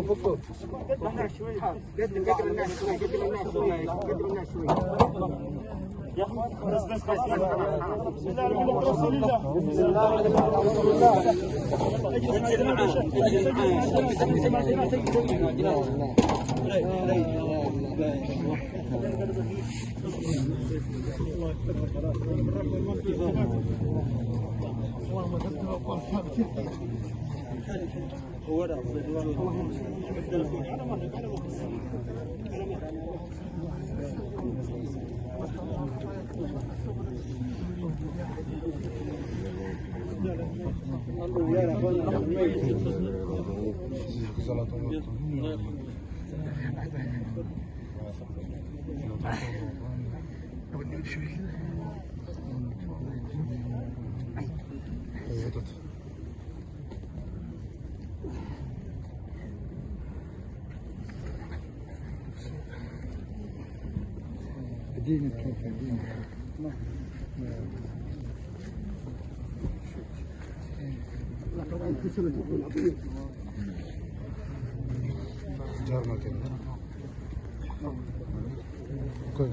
فكوا شوي قدم الناس شوي قدم الناس شوي قدم الناس شوي يا اخوان بس بسم الله الرحمن الرحيم بسم الله الرحمن جارنا كده كل